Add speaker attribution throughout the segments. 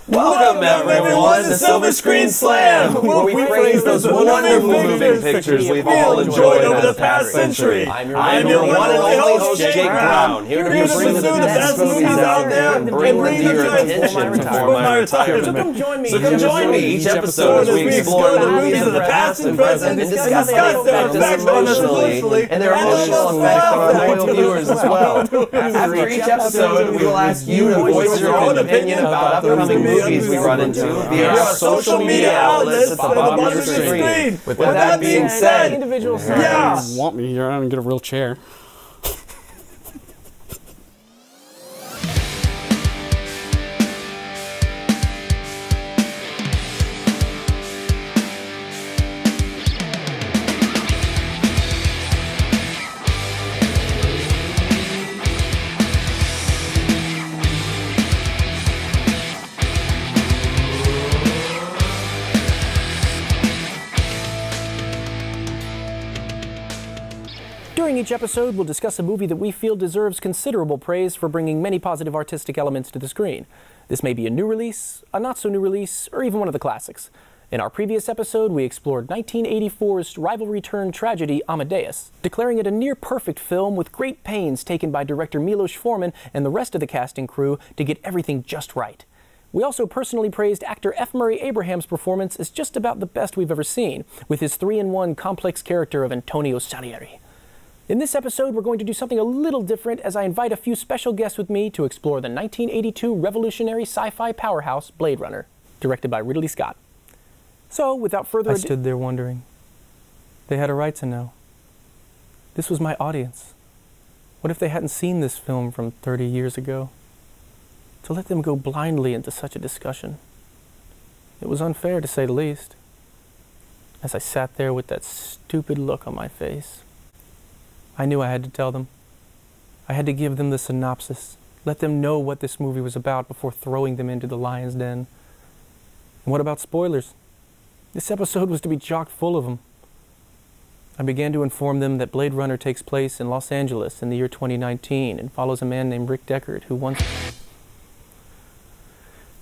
Speaker 1: Welcome everyone to Silver Screen Slam, where we praise those wonderful moving pictures we've all enjoyed over the past century. I'm your one and only host, Jake Brown, here to bring the best movies out there and bring them to your attention before my retirement. So come join me each episode as we explore the movies of the past and present and discuss how they affect us emotionally and their emotional effect on our loyal viewers as well. After each episode, we will ask you to voice your own opinion about upcoming movies we run into via our social media outlets at the bottom of the screen. With that being said,
Speaker 2: yeah. You want me here? I don't get a real chair.
Speaker 3: During each episode, we'll discuss a movie that we feel deserves considerable praise for bringing many positive artistic elements to the screen. This may be a new release, a not-so-new release, or even one of the classics. In our previous episode, we explored 1984's rivalry-turned tragedy Amadeus, declaring it a near-perfect film with great pains taken by director Milos Forman and the rest of the cast and crew to get everything just right. We also personally praised actor F. Murray Abraham's performance as just about the best we've ever seen, with his 3-in-1 complex character of Antonio Salieri. In this episode, we're going to do something a little different as I invite a few special guests with me to explore the 1982 revolutionary sci-fi powerhouse Blade Runner, directed by Ridley Scott. So, without further ado, I stood there wondering. They had a right to know. This was my audience. What if they hadn't seen this film from 30 years ago? To let them go blindly into such a discussion. It was unfair, to say the least. As I sat there with that stupid look on my face, I knew I had to tell them. I had to give them the synopsis, let them know what this movie was about before throwing them into the lion's den. And what about spoilers? This episode was to be chock full of them. I began to inform them that Blade Runner takes place in Los Angeles in the year 2019 and follows a man named Rick Deckard who once...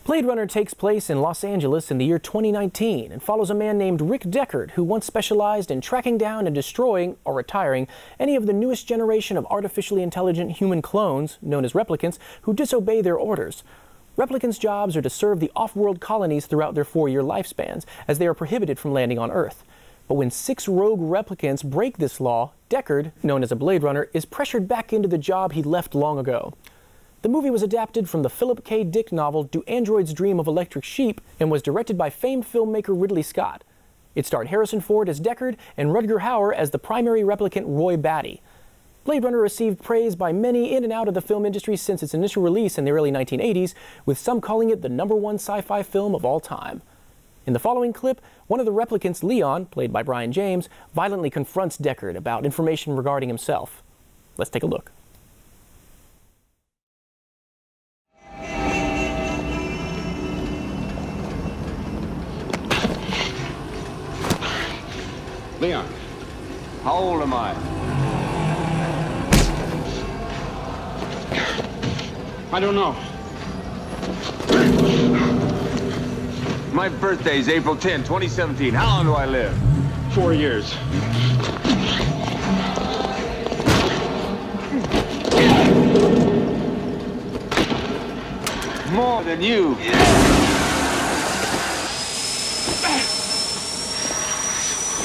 Speaker 3: Blade Runner takes place in Los Angeles in the year 2019 and follows a man named Rick Deckard who once specialized in tracking down and destroying, or retiring, any of the newest generation of artificially intelligent human clones, known as replicants, who disobey their orders. Replicants' jobs are to serve the off-world colonies throughout their 4-year lifespans, as they are prohibited from landing on Earth. But when 6 rogue replicants break this law, Deckard, known as a Blade Runner, is pressured back into the job he left long ago. The movie was adapted from the Philip K. Dick novel Do Androids Dream of Electric Sheep and was directed by famed filmmaker Ridley Scott. It starred Harrison Ford as Deckard and Rutger Hauer as the primary replicant Roy Batty. Blade Runner received praise by many in and out of the film industry since its initial release in the early 1980s, with some calling it the #1 sci-fi film of all time. In the following clip, one of the replicants, Leon, played by Brian James, violently confronts Deckard about information regarding himself. Let's take a look.
Speaker 4: Leon, how old am I? I don't know. My birthday's April 10, 2017. How long do I live? 4 years. More than you.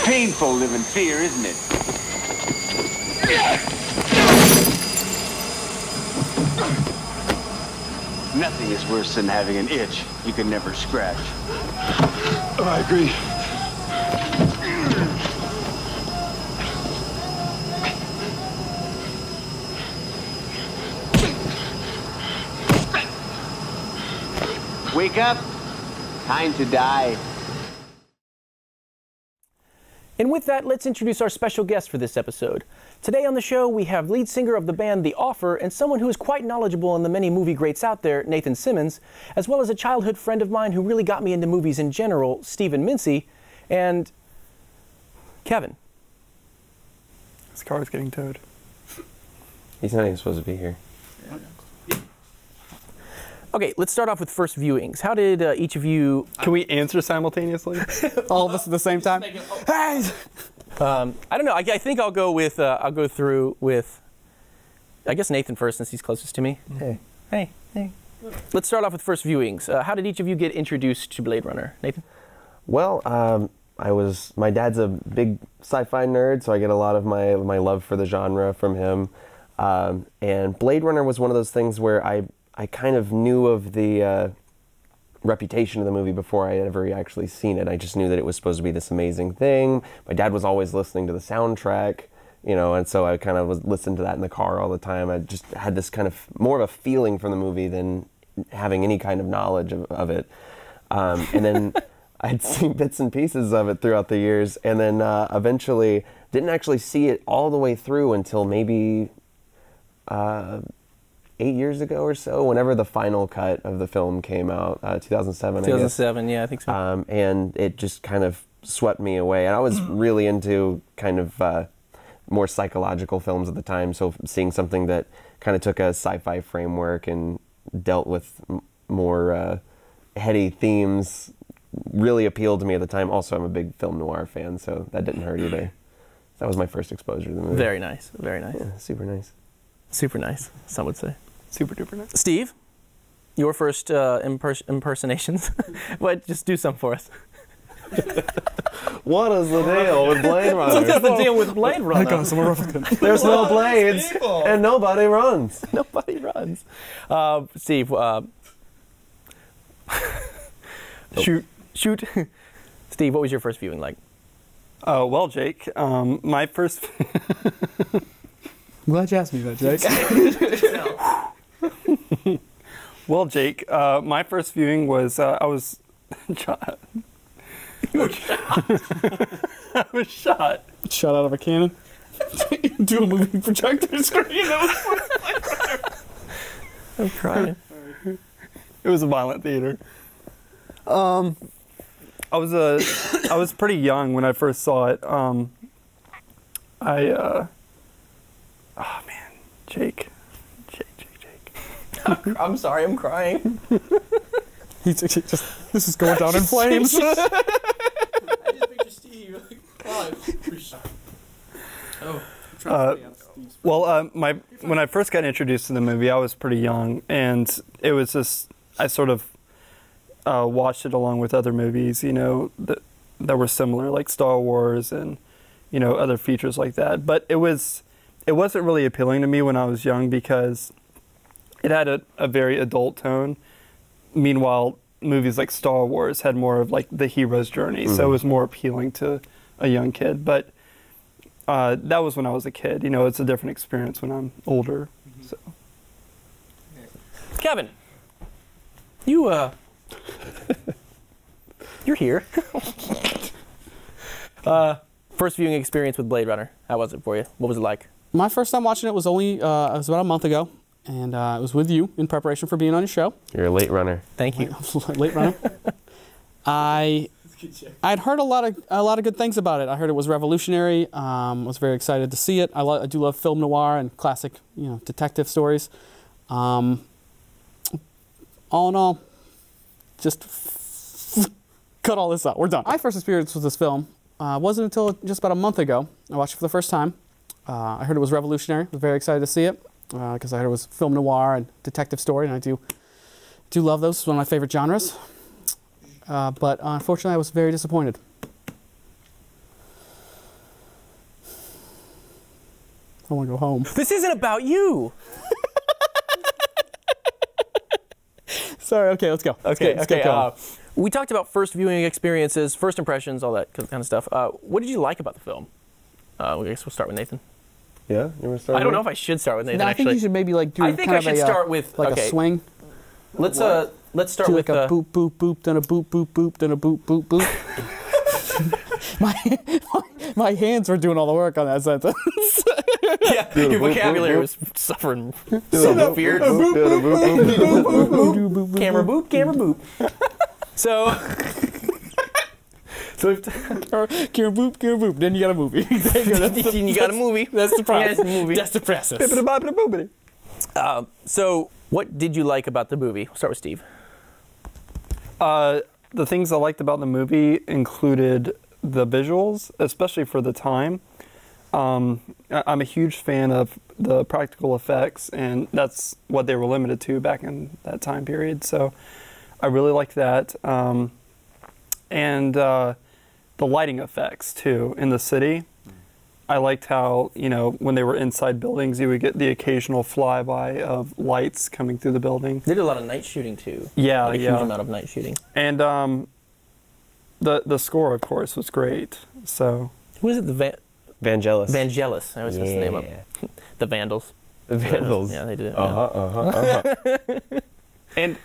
Speaker 4: Painful live in fear, isn't it? Nothing is worse than having an itch you can never scratch. I agree. Wake up. Time to die.
Speaker 3: And with that, let's introduce our special guest for this episode. Today on the show, we have lead singer of the band The Offer and someone who is quite knowledgeable on the many movie greats out there, Nathan Simmons, as well as a childhood friend of mine who really got me into movies in general, Stephen Mincy, and Kevin.
Speaker 2: His car is getting towed.
Speaker 1: He's not even supposed to be here.
Speaker 3: Okay, let's start off with first viewings. How did each of you...
Speaker 2: Can we answer simultaneously? All of us at the same time? Hey!
Speaker 3: I don't know. I think I'll go with. I'll go through with. I guess Nathan first, since he's closest to me. Hey. Let's start off with first viewings. How did each of you get introduced to Blade Runner, Nathan?
Speaker 1: Well, my dad's a big sci-fi nerd, so I get a lot of my love for the genre from him. And Blade Runner was one of those things where I kind of knew of the reputation of the movie before I had ever actually seen it. I just knew that it was supposed to be this amazing thing. My dad was always listening to the soundtrack, and so I kind of was listening to that in the car all the time. I just had this kind of more of a feeling from the movie than having any kind of knowledge of it. And then I'd seen bits and pieces of it throughout the years, and then eventually didn't actually see it all the way through until maybe 8 years ago or so, whenever the final cut of the film came out, 2007,
Speaker 3: 2007, yeah, I think so.
Speaker 1: And it just kind of swept me away. And I was really into kind of more psychological films at the time, so seeing something that kind of took a sci-fi framework and dealt with more heady themes really appealed to me at the time. Also, I'm a big film noir fan, so that didn't hurt either. That was my first exposure to the movie.
Speaker 3: Very nice, very nice.
Speaker 1: Yeah, super nice.
Speaker 3: Super nice, some would say.
Speaker 2: Super duper nice.
Speaker 3: Steve, your first impersonations. What? Just do some for us.
Speaker 1: What is the deal with Blade Runner?
Speaker 3: What's the deal with Blade Runner?
Speaker 1: There's no blades and nobody runs.
Speaker 3: Nobody runs. Steve, shoot. Steve, what was your first viewing like?
Speaker 2: Well, Jake, my first... I'm glad you asked me that, Jake. Well, Jake, my first viewing was, I was shot.
Speaker 3: You were shot?
Speaker 2: I was shot.
Speaker 5: Shot out of a cannon? Do a movie projector screen?
Speaker 3: I'm crying.
Speaker 2: It was a violent theater. I was pretty young when I first saw it. Oh man, Jake.
Speaker 3: I'm sorry, I'm crying.
Speaker 5: This is going down in flames.
Speaker 3: I just picture Steve.
Speaker 2: When I first got introduced to the movie, I was pretty young, and it was just, I sort of watched it along with other movies, that were similar, like Star Wars and, other features like that. But it wasn't really appealing to me when I was young because it had a very adult tone. Meanwhile, movies like Star Wars had more of like the hero's journey, so it was more appealing to a young kid. But that was when I was a kid. It's a different experience when I'm older. So,
Speaker 3: Kevin, you're here. First viewing experience with Blade Runner. How was it for you? What was it like?
Speaker 5: My first time watching it was it was about a month ago, and it was with you in preparation for being on your show.
Speaker 1: You're a late runner.
Speaker 3: Thank you.
Speaker 5: Late runner. I'd heard a lot of good things about it. I heard it was revolutionary. Was very excited to see it. I do love film noir and classic, detective stories. All in all, just cut all this out. We're done. My first experience with this film wasn't until just about a month ago. I watched it for the first time. I heard it was revolutionary. I was very excited to see it because I heard it was film noir and detective story, and I do love those. It's one of my favorite genres. But unfortunately, I was very disappointed. I want to go home.
Speaker 3: This isn't about you.
Speaker 5: Sorry. Okay, let's go.
Speaker 3: Okay. We talked about first viewing experiences, first impressions, all that kind of stuff. What did you like about the film? I guess we'll start with Nathan.
Speaker 1: Yeah, you want to start?
Speaker 3: I don't know if I should start with Nathan.
Speaker 5: No, I think you should maybe like do.
Speaker 3: I think I should start with
Speaker 5: a swing.
Speaker 3: Let's start
Speaker 5: do
Speaker 3: with
Speaker 5: like a boop boop boop, then a boop boop boop, then a boop boop boop. my hands were doing all the work on that sentence.
Speaker 3: Yeah, your vocabulary was suffering some fear. Camera boop, camera boop. So
Speaker 5: camera boop. Then you got a movie.
Speaker 3: You got a movie.
Speaker 5: That's the problem.
Speaker 3: Yeah, it's a movie.
Speaker 5: That's the process.
Speaker 3: So What did you like about the movie? We'll start with Steve.
Speaker 2: The things I liked about the movie included the visuals, especially for the time. I'm a huge fan of the practical effects, and that's what they were limited to back in that time period. So I really liked that. And the lighting effects, too, in the city. I liked how, when they were inside buildings, you would get the occasional flyby of lights coming through the building.
Speaker 3: They did a lot of night shooting, too.
Speaker 2: Yeah,
Speaker 3: like a huge amount of night shooting.
Speaker 2: And the score, of course, was great. So
Speaker 3: who is it?
Speaker 1: Vangelis.
Speaker 3: Vangelis. I always mess the name up. The Vandals.
Speaker 1: The Vandals.
Speaker 3: Yeah, they did it.
Speaker 2: And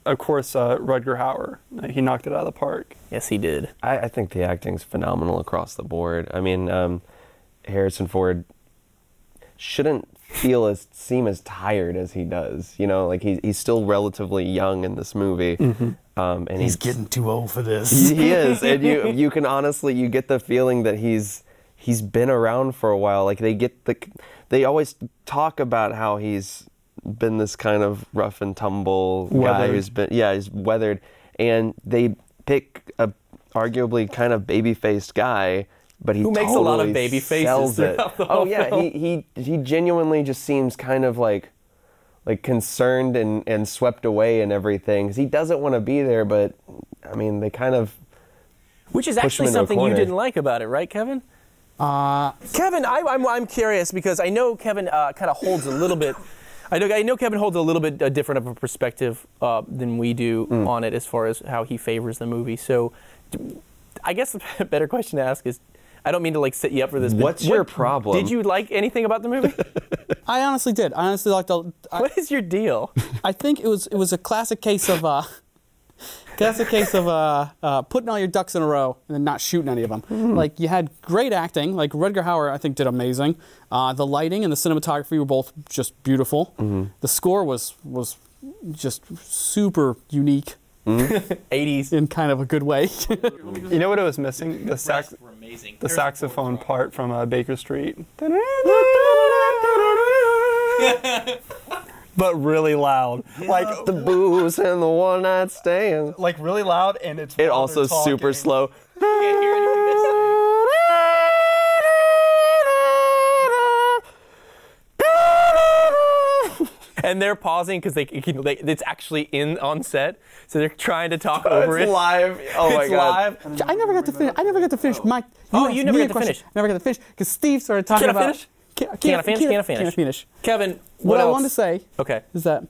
Speaker 2: of course, Rutger Hauer. He knocked it out of the park.
Speaker 3: Yes, he did.
Speaker 1: I think the acting's phenomenal across the board. I mean, Harrison Ford shouldn't seem as tired as he does. Like he's still relatively young in this movie.
Speaker 2: Mm-hmm.
Speaker 1: And
Speaker 5: He's getting too old for this.
Speaker 1: He is, and you can honestly, you get the feeling that he's been around for a while. Like they always talk about how he's been this kind of rough and tumble guy who's he's weathered, and they pick a arguably kind of baby-faced guy, but he
Speaker 3: who makes a lot of baby faces
Speaker 1: it.
Speaker 3: Oh yeah,
Speaker 1: he genuinely just seems kind of like concerned and swept away and everything, because he doesn't want to be there, but I mean they kind of
Speaker 3: which is actually something you didn't like about it, right, Kevin? Kevin, I'm curious because I know Kevin kind of holds a little bit. I know Kevin holds a little bit different of a perspective than we do on it as far as how he favors the movie. So, I guess a better question to ask is, I don't mean to set you up for this. But
Speaker 1: what's your problem?
Speaker 3: Did you like anything about the movie?
Speaker 5: I honestly did. I honestly liked the.
Speaker 3: What is your deal?
Speaker 5: I think it was a classic case of putting all your ducks in a row and then not shooting any of them. Like, you had great acting. Like, Rutger Hauer, I think, did amazing. The lighting and the cinematography were both just beautiful. The score was just super unique.
Speaker 3: 80s.
Speaker 5: In kind of a good way.
Speaker 2: You know what it was missing? The saxophone part from Baker Street. But really loud. Like
Speaker 1: the booze and the one night stand.
Speaker 2: Like really loud, and it's
Speaker 1: also super slow.
Speaker 3: You can't hear anything they're saying. And they're pausing because it's actually on set, so they're trying to talk over it.
Speaker 1: It's live. Oh my god!
Speaker 5: Live. I never got to finish. Mike.
Speaker 3: You never got to finish.
Speaker 5: Never got to finish because Steve started talking about.
Speaker 3: Can't finish. Kevin,
Speaker 5: what
Speaker 3: else?
Speaker 5: I wanted to say is that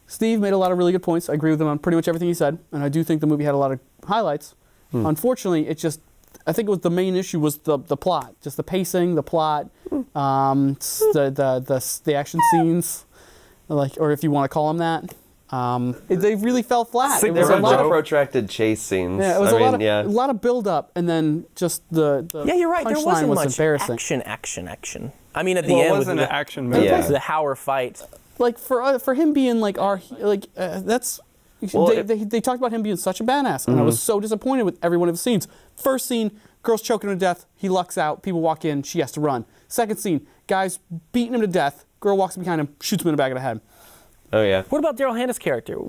Speaker 5: Steve made a lot of really good points. I agree with him on pretty much everything he said, and I do think the movie had a lot of highlights. Unfortunately, I think it was the main issue was the plot, just the pacing, the plot, the action scenes, or if you want to call them that. They really fell flat.
Speaker 1: There were a lot of protracted chase scenes.
Speaker 5: Yeah, it was a lot of build up, and then just the
Speaker 3: you're right. There wasn't
Speaker 5: was
Speaker 3: much
Speaker 5: embarrassing.
Speaker 3: action. I mean, at the end,
Speaker 2: it wasn't an action movie.
Speaker 3: The Hauer fight.
Speaker 5: Like for him being that's. They talked about him being such a badass, and I was so disappointed with every one of the scenes. First scene, girl's choking him to death. He lucks out. People walk in. She has to run. Second scene, guy's beating him to death. Girl walks behind him, shoots him in the back of the head.
Speaker 1: Oh yeah.
Speaker 3: What about Daryl Hannah's character?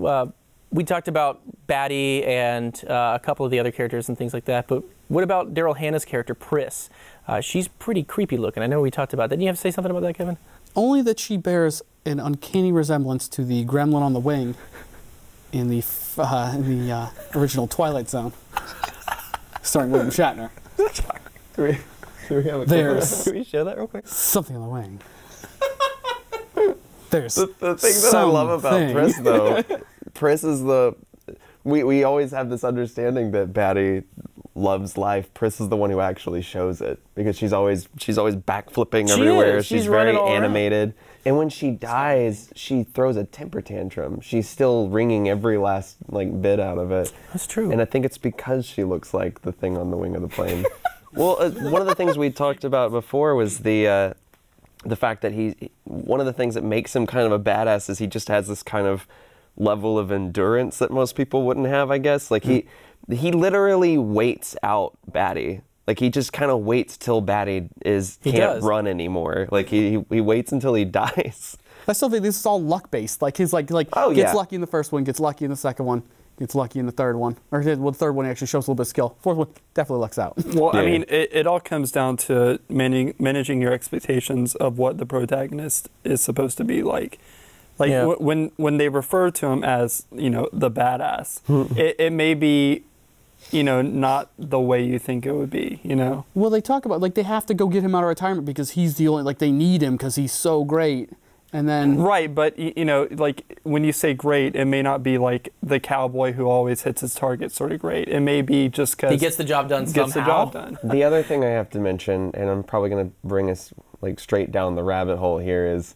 Speaker 3: We talked about Batty and a couple of the other characters and things like that, but what about Daryl Hannah's character, Pris? She's pretty creepy looking. I know we talked about that. Didn't you have to say something about that, Kevin?
Speaker 5: Only that she bears an uncanny resemblance to the gremlin on the wing in the original Twilight Zone, starring William Shatner.
Speaker 1: Can we show that real quick?
Speaker 5: Something on the wing. There's
Speaker 1: the thing that I love about Pris, though, Pris is we always have this understanding that Batty loves life. Pris is the one who actually shows it, because she's always backflipping everywhere. She's very animated. And when she dies, she throws a temper tantrum. She's still wringing every last bit out of it.
Speaker 3: That's true.
Speaker 1: And I think it's because she looks like the thing on the wing of the plane. Well, one of the things we talked about before was the fact that one of the things that makes him kind of a badass is he just has this kind of level of endurance that most people wouldn't have, I guess. Like he literally waits out Batty. Like he just kind of waits till Batty can't run anymore. Like he waits until he dies
Speaker 5: I still think this is all luck based. Like he's like
Speaker 1: Oh,
Speaker 5: gets
Speaker 1: yeah.
Speaker 5: lucky in the first one, gets lucky in the second one, gets lucky in the third one. Or well, the third one actually shows a little bit of skill. Fourth one definitely lucks out.
Speaker 2: Well, I
Speaker 1: Yeah.
Speaker 2: mean, it all comes down to managing your expectations of what the protagonist is supposed to be like. Like
Speaker 3: Yeah.
Speaker 2: when they refer to him as, the badass, it may be, not the way you think it would be,
Speaker 5: Well, they talk about like they have to go get him out of retirement because he's the only they need him because he's so great. And then
Speaker 2: Right, but like when you say great, it may not be like the cowboy who always hits his target sort of great. It may be just because
Speaker 3: He gets the job done
Speaker 2: gets the
Speaker 3: somehow.
Speaker 2: job done.
Speaker 1: The other thing I have to mention, and I'm probably going to bring us like straight down the rabbit hole here, is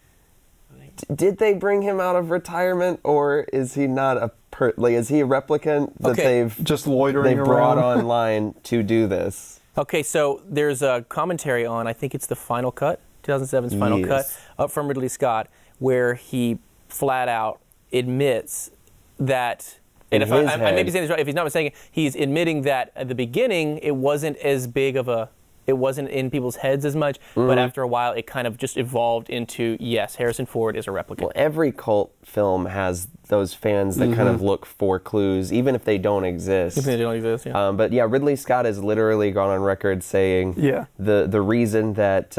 Speaker 1: did they bring him out of retirement, or is he not is he a replicant that
Speaker 3: Okay.
Speaker 1: they've
Speaker 2: Just loitering
Speaker 1: brought
Speaker 2: around.
Speaker 1: online to do this?
Speaker 3: Okay, so there's a commentary on, I think it's the Final Cut, 2007's Final
Speaker 1: Yes.
Speaker 3: Cut, up from Ridley Scott, where he flat out admits that, and
Speaker 1: In
Speaker 3: if I
Speaker 1: his
Speaker 3: may
Speaker 1: head.
Speaker 3: be saying this right, if he's not mistaken, he's admitting that at the beginning it wasn't as big of a, it wasn't in people's heads as much, but after a while it kind of just evolved into, yes, Harrison Ford is a replicant.
Speaker 1: Well, every cult film has those fans that kind of look for clues, even if they don't exist.
Speaker 3: If they don't exist, yeah.
Speaker 1: But yeah, Ridley Scott has literally gone on record saying
Speaker 2: Yeah.
Speaker 1: the reason that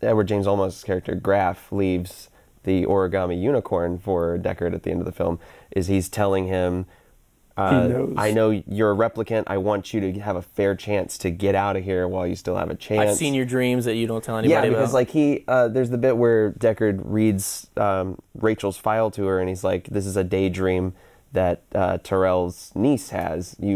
Speaker 1: Edward James Olmos' character Graf leaves the origami unicorn for Deckard at the end of the film is he's telling him,
Speaker 2: knows.
Speaker 1: I know you're a replicant. I want you to have a fair chance to get out of here while you still have a chance.
Speaker 3: I've seen your dreams that you don't tell
Speaker 1: Yeah,
Speaker 3: anybody
Speaker 1: because
Speaker 3: about.
Speaker 1: like there's the bit where Deckard reads Rachel's file to her, and he's like, "This is a daydream that Terrell's niece has. We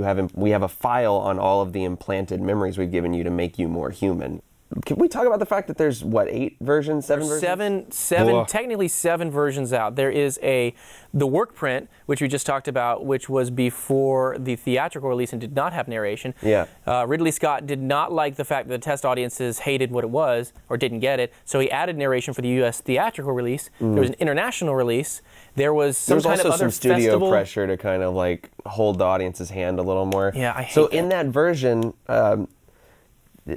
Speaker 1: have a file on all of the implanted memories we've given you to make you more human." Can we talk about the fact that there's 8 versions, 7 versions?
Speaker 3: Seven,
Speaker 2: Whoa.
Speaker 3: technically 7 versions out. There is the work print, which we just talked about, which was before the theatrical release and did not have narration.
Speaker 1: Yeah.
Speaker 3: Ridley Scott did not like the fact that the test audiences hated what it was or didn't get it, so he added narration for the U.S. theatrical release. There was an international release. There was some
Speaker 1: There's
Speaker 3: kind
Speaker 1: also
Speaker 3: of other
Speaker 1: some studio
Speaker 3: festival.
Speaker 1: pressure to kind of like hold the audience's hand a little more.
Speaker 3: Yeah, I hate
Speaker 1: So
Speaker 3: that.
Speaker 1: in that version,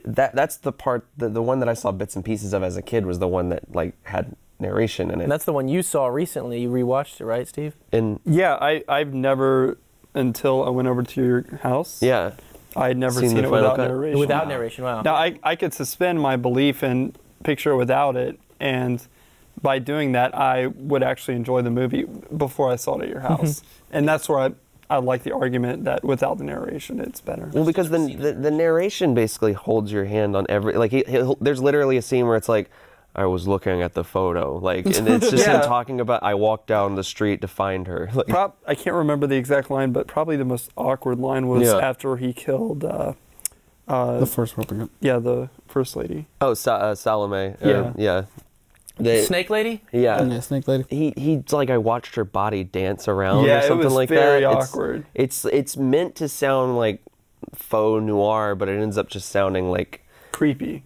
Speaker 1: that's the part, the one that I saw bits and pieces of as a kid was the one that like had narration in it.
Speaker 3: And that's the one you saw recently. You rewatched it, right, Steve?
Speaker 1: And
Speaker 2: Yeah, I've never, until I went over to your house,
Speaker 1: yeah,
Speaker 2: I had never
Speaker 1: Seen
Speaker 2: seen
Speaker 1: the
Speaker 2: it
Speaker 1: Final
Speaker 2: without
Speaker 1: Cut?
Speaker 2: narration.
Speaker 3: Without narration, wow.
Speaker 2: Now, I could suspend my belief and picture it without it, and by doing that, I would actually enjoy the movie before I saw it at your house. And that's where I like the argument that without the narration, it's better.
Speaker 1: well, because the narration basically holds your hand on every like there's literally a scene where it's like, I was looking at the photo, like, and it's just him
Speaker 2: Yeah.
Speaker 1: talking about I walked down the street to find her. Like,
Speaker 2: I can't remember the exact line, but probably the most awkward line was
Speaker 1: Yeah.
Speaker 2: after he killed,
Speaker 5: the first replicant.
Speaker 2: the first lady.
Speaker 1: oh, Salome.
Speaker 2: Yeah.
Speaker 1: Yeah.
Speaker 3: Snake Lady?
Speaker 1: Yeah.
Speaker 5: Yeah, Snake Lady.
Speaker 1: He's like, I watched her body dance around
Speaker 2: Yeah,
Speaker 1: or
Speaker 2: it
Speaker 1: something
Speaker 2: was
Speaker 1: like
Speaker 2: very
Speaker 1: that.
Speaker 2: awkward.
Speaker 1: It's meant to sound like faux noir, but it ends up just sounding like
Speaker 2: Creepy.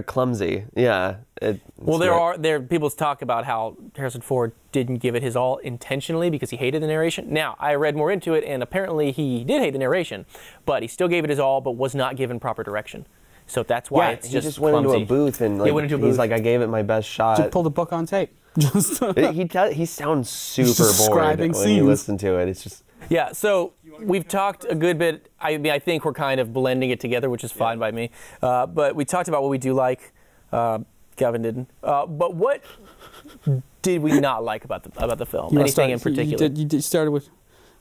Speaker 1: clumsy. Yeah.
Speaker 3: Well, there people talk about how Harrison Ford didn't give it his all intentionally because he hated the narration. Now, I read more into it, and apparently he did hate the narration, but he still gave it his all, but was not given proper direction. So that's why it's
Speaker 1: he
Speaker 3: just
Speaker 1: just went
Speaker 3: clumsy.
Speaker 1: into a booth and like,
Speaker 3: He went into a
Speaker 1: he's
Speaker 3: booth.
Speaker 1: like, I gave it my best shot.
Speaker 5: Just pulled a book on tape. Just
Speaker 1: He sounds super bored
Speaker 5: describing
Speaker 1: when you
Speaker 5: scenes.
Speaker 1: listen to it. It's just
Speaker 3: Yeah, so we've talked a good bit. I mean, I think we're kind of blending it together, which is fine by me. But we talked about what we do like. Gavin didn't. But what did we not like about the film?
Speaker 5: You
Speaker 3: Anything in
Speaker 5: started-
Speaker 3: particular?
Speaker 5: You started with.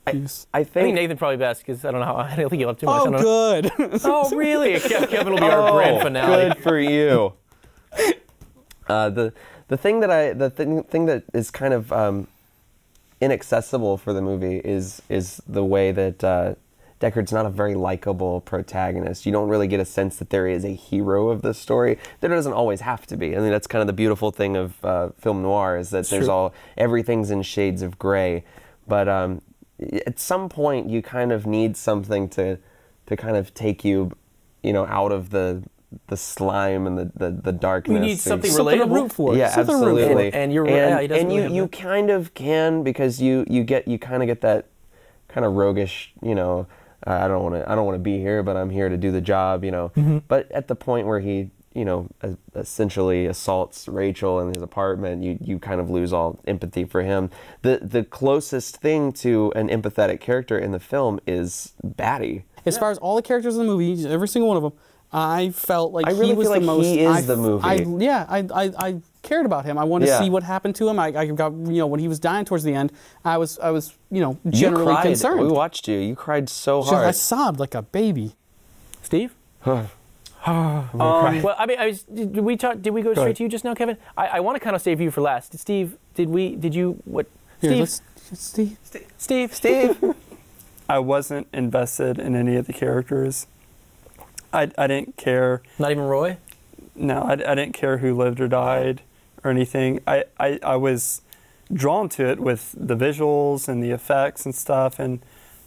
Speaker 1: I
Speaker 3: I think
Speaker 1: think
Speaker 3: Nathan probably best because I don't know how. I don't think you'll have too much. I
Speaker 5: Oh,
Speaker 3: don't know.
Speaker 5: good.
Speaker 3: Oh, really? Kevin will be our grand finale.
Speaker 1: Good for you. The thing that is kind of inaccessible for the movie is the way that Deckard's not a very likable protagonist. You don't really get a sense that there is a hero of the story. There doesn't always have to be. I mean, that's kind of the beautiful thing of film noir is that everything's in shades of gray. But at some point, you kind of need something to kind of take you, out of the slime and the darkness.
Speaker 3: We need something
Speaker 5: Something to
Speaker 3: relatable.
Speaker 5: root for.
Speaker 1: Yeah,
Speaker 5: Something to root for.
Speaker 1: absolutely.
Speaker 3: And you're right, he doesn't
Speaker 1: and
Speaker 3: really have
Speaker 1: you
Speaker 3: that.
Speaker 1: kind of can because you kind of get that kind of roguish, I don't want to be here, but I'm here to do the job,
Speaker 3: Mm-hmm.
Speaker 1: But at the point where he essentially assaults Rachel in his apartment, you kind of lose all empathy for him. The closest thing to an empathetic character in the film is Batty.
Speaker 5: As far as all the characters in the movie, every single one of them, I felt like
Speaker 1: he was the most. He is the movie.
Speaker 5: I cared about him. I wanted to see what happened to him. I got when he was dying towards the end, I was generally concerned.
Speaker 1: We watched you. You cried so hard.
Speaker 5: I sobbed like a baby.
Speaker 3: Steve? Well, I mean, did we go straight to you just now, Kevin? I want to kind of save you for last. Steve, did you what?
Speaker 5: Here,
Speaker 3: Steve.
Speaker 2: I wasn't invested in any of the characters. I didn't care.
Speaker 3: Not even Roy?
Speaker 2: No, I didn't care who lived or died or anything. I was drawn to it with the visuals and the effects and stuff and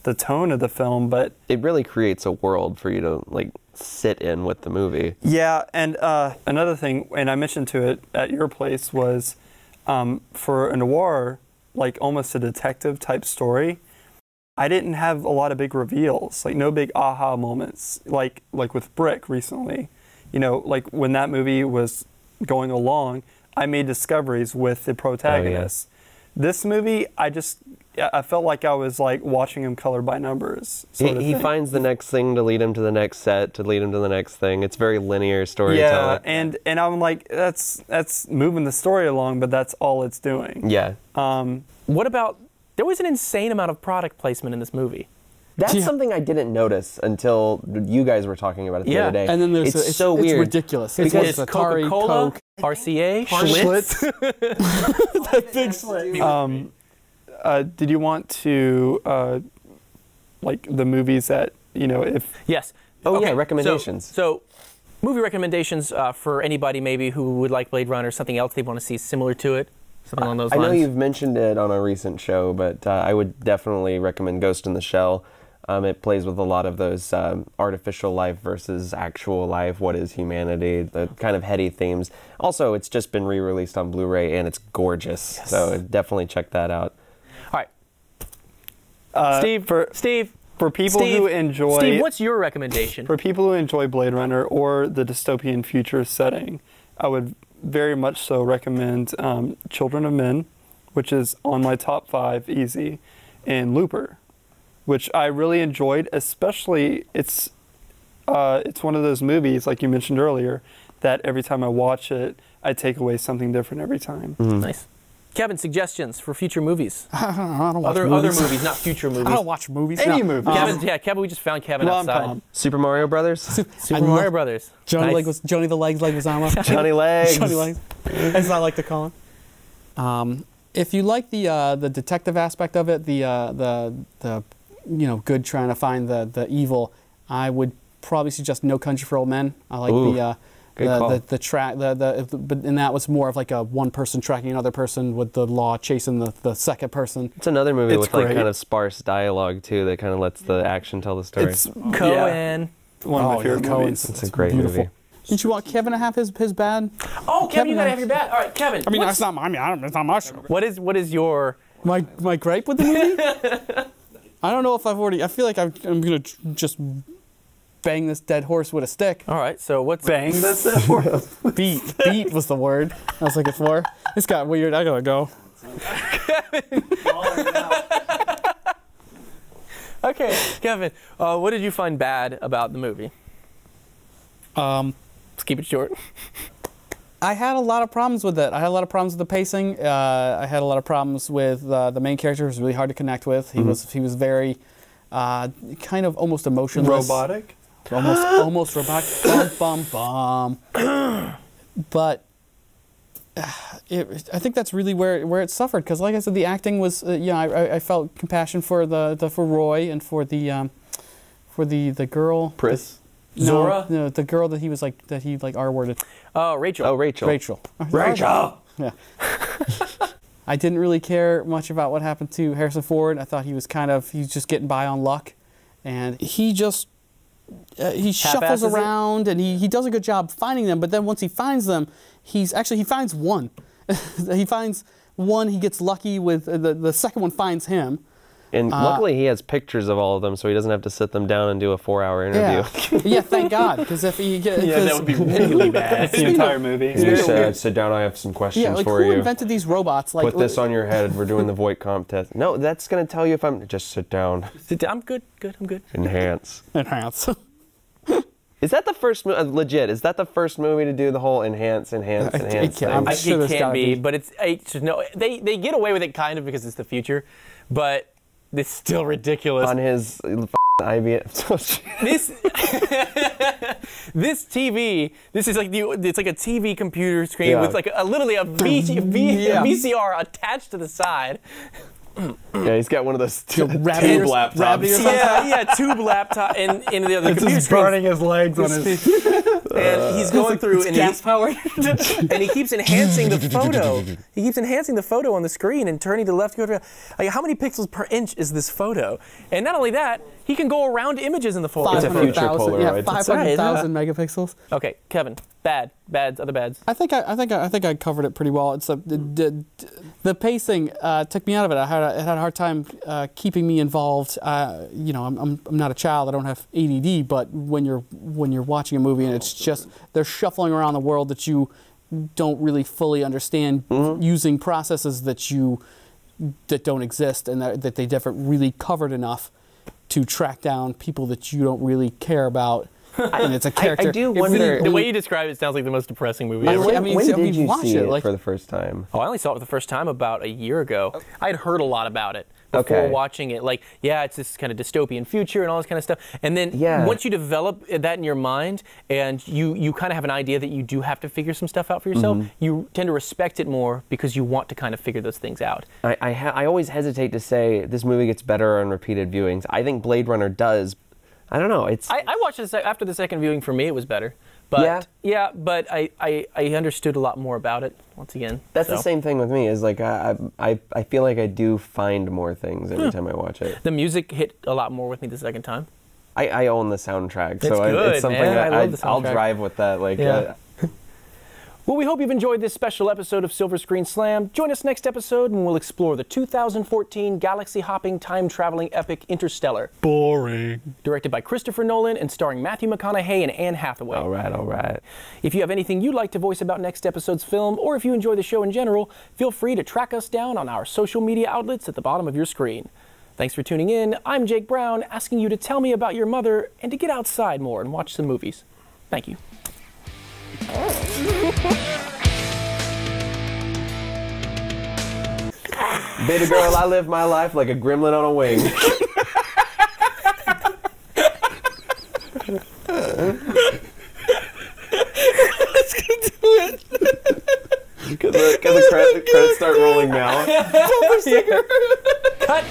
Speaker 2: the tone of the film, but
Speaker 1: it really creates a world for you to sit in with the movie.
Speaker 2: Yeah, and another thing, and I mentioned to it at your place, was for a noir, almost a detective type story, I didn't have a lot of big reveals, no big aha moments, like with Brick recently. When that movie was going along, I made discoveries with the protagonist.
Speaker 1: Oh, yeah.
Speaker 2: This movie, I felt like I was watching him color by numbers.
Speaker 1: He finds the next thing to lead him to the next set, to lead him to the next thing. It's very linear storytelling.
Speaker 2: Yeah, and I'm like, that's moving the story along, but that's all it's doing.
Speaker 1: Yeah.
Speaker 3: What about, there was an insane amount of product placement in this movie.
Speaker 1: That's something I didn't notice until you guys were talking about it the other day.
Speaker 5: And then there's
Speaker 1: it's so weird.
Speaker 5: It's ridiculous.
Speaker 3: Because
Speaker 5: it's
Speaker 3: Atari,
Speaker 5: Coca-Cola,
Speaker 3: Coke, RCA,
Speaker 5: Schlitz. That big Schlitz.
Speaker 2: Did you want to the movies that if
Speaker 3: yes?
Speaker 1: Recommendations.
Speaker 3: So movie recommendations for anybody maybe who would like Blade Runner, something else they want to see similar to it. Something along those lines.
Speaker 1: I know you've mentioned it on a recent show, but I would definitely recommend Ghost in the Shell. It plays with a lot of those artificial life versus actual life. What is humanity? The kind of heady themes. Also, it's just been re-released on Blu-ray, and it's gorgeous. Yes. So definitely check that out.
Speaker 3: All right. Steve.
Speaker 2: For people who enjoy...
Speaker 3: Steve, what's your recommendation?
Speaker 2: For people who enjoy Blade Runner or the dystopian future setting, I would very much so recommend Children of Men, which is on my top 5 easy, and Looper, which I really enjoyed. Especially, it's one of those movies, like you mentioned earlier, that every time I watch it, I take away something different every time.
Speaker 1: Mm-hmm.
Speaker 3: Nice. Kevin, suggestions for future movies?
Speaker 5: I don't watch
Speaker 3: other movies, not future movies.
Speaker 5: I don't watch movies.
Speaker 2: Any movie.
Speaker 3: Kevin, we just found Kevin outside.
Speaker 1: Super Mario Brothers?
Speaker 3: Super Mario Brothers.
Speaker 5: Johnny the Legs Leguizamo.
Speaker 1: Johnny Legs.
Speaker 5: Johnny Legs. As I like to call him. If you like the detective aspect of it, the good trying to find the evil, I would probably suggest No Country for Old Men. I like the track, but that was more of a one person tracking another person with the law chasing the second person.
Speaker 1: It's another movie with kind of sparse dialogue too that kind of lets the action tell the story.
Speaker 3: It's Cohen.
Speaker 2: One of my favorite movies.
Speaker 1: It's a great movie.
Speaker 5: Didn't you want Kevin to have his bad?
Speaker 3: Oh, Kevin, you gotta have your bad. All right, Kevin.
Speaker 5: I mean, that's not that's not my show.
Speaker 3: What is your
Speaker 5: my gripe with the movie? I don't know if I've already. I feel like I'm gonna just bang this dead horse with a stick.
Speaker 3: All right, so what's
Speaker 2: bang this dead horse?
Speaker 5: Beat was the word I was looking for. This got weird. I gotta go.
Speaker 3: Okay, Kevin. What did you find bad about the movie? Let's keep it short.
Speaker 5: I had a lot of problems with it. I had a lot of problems with the pacing. I had a lot of problems with the main character. It was really hard to connect with. He was very kind of almost emotionless.
Speaker 2: Robotic?
Speaker 5: Almost robotic. Bum. But I think that's really where it suffered, because, like I said, the acting was. I felt compassion for for Roy and for the girl.
Speaker 1: Pris.
Speaker 3: Zora?
Speaker 5: No, the girl that he R-worded.
Speaker 3: Oh, Rachel.
Speaker 1: Oh, Rachel.
Speaker 5: Rachel. Yeah. I didn't really care much about what happened to Harrison Ford. I thought he was just getting by on luck, and he just he shuffles around and he does a good job finding them. But then once he finds them, he finds one. He finds one. He gets lucky with the second one finds him.
Speaker 1: And luckily he has pictures of all of them, so he doesn't have to sit them down and do a 4-hour interview.
Speaker 5: Yeah, thank God, because if he
Speaker 3: that would be really bad.
Speaker 2: The entire movie.
Speaker 1: He said, sit down, I have some questions for
Speaker 5: who
Speaker 1: you.
Speaker 5: invented these robots? Like,
Speaker 1: Put this on your head, we're doing the Voight comp test. No, that's going to tell you if I'm... Just sit down.
Speaker 3: Sit down. I'm good, I'm good.
Speaker 1: Enhance.
Speaker 5: Enhance.
Speaker 1: Is that the first legit? Is that the first movie to do the whole enhance thing?
Speaker 5: I'm sure
Speaker 3: It can't be, but no. They get away with it kind of because it's the future, but it's still ridiculous.
Speaker 1: On his IBM.
Speaker 3: This TV. This is like it's like a TV computer screen with like literally a VCR attached to the side.
Speaker 1: Yeah, he's got one of those tube
Speaker 5: laptops.
Speaker 3: Tube laptop, and the other computer
Speaker 2: Just burning his legs on his.
Speaker 3: And he's going through and
Speaker 5: gas powered.
Speaker 3: and he keeps enhancing the photo. He keeps enhancing the photo on the screen and turning to the left. Like, how many pixels per inch is this photo? And not only that, he can go around images in the photo.
Speaker 1: It's a future Polaroid.
Speaker 5: Yeah, 500,000 megapixels.
Speaker 3: Okay, Kevin. Other bads.
Speaker 5: I think I covered it pretty well. It's the pacing took me out of it. It had a hard time keeping me involved. I'm not a child. I don't have ADD. But when you're watching a movie and it's just they're shuffling around the world that you don't really fully understand, using processes that don't exist, and that they never really covered enough to track down people that you don't really care about. And it's a character.
Speaker 1: I do wonder.
Speaker 3: The way you describe it sounds like the most depressing movie ever.
Speaker 1: When did you see it for the first time?
Speaker 3: Oh, I only saw it for the first time about a year ago. I had heard a lot about it before watching it. Like, it's this kind of dystopian future and all this kind of stuff. And then once you develop that in your mind and you kind of have an idea that you do have to figure some stuff out for yourself, you tend to respect it more because you want to kind of figure those things out.
Speaker 1: I always hesitate to say this movie gets better on repeated viewings. I think Blade Runner does. I don't know.
Speaker 3: I watched it after the second viewing. For me, it was better. But but I understood a lot more about it once again.
Speaker 1: That's the same thing with me. Is like I feel like I do find more things every time I watch it.
Speaker 3: The music hit a lot more with me the second time.
Speaker 1: I own the soundtrack,
Speaker 3: it's good,
Speaker 1: it's something
Speaker 3: man.
Speaker 1: that I'll drive with that. Like.
Speaker 3: Well, we hope you've enjoyed this special episode of Silver Screen Slam. Join us next episode and we'll explore the 2014 galaxy-hopping, time-traveling epic Interstellar.
Speaker 2: Boring.
Speaker 3: Directed by Christopher Nolan and starring Matthew McConaughey and Anne Hathaway.
Speaker 1: All right.
Speaker 3: If you have anything you'd like to voice about next episode's film, or if you enjoy the show in general, feel free to track us down on our social media outlets at the bottom of your screen. Thanks for tuning in. I'm Jake Brown, asking you to tell me about your mother and to get outside more and watch some movies. Thank you.
Speaker 1: Baby girl, I live my life like a gremlin on a wing.
Speaker 3: Let's go do it.
Speaker 1: Can the credits start rolling now?
Speaker 3: Cut.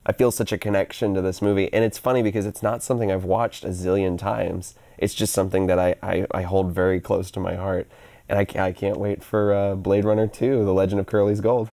Speaker 1: I feel such a connection to this movie, and it's funny because it's not something I've watched a zillion times. It's just something that I hold very close to my heart, and I can't wait for Blade Runner 2, The Legend of Curly's Gold.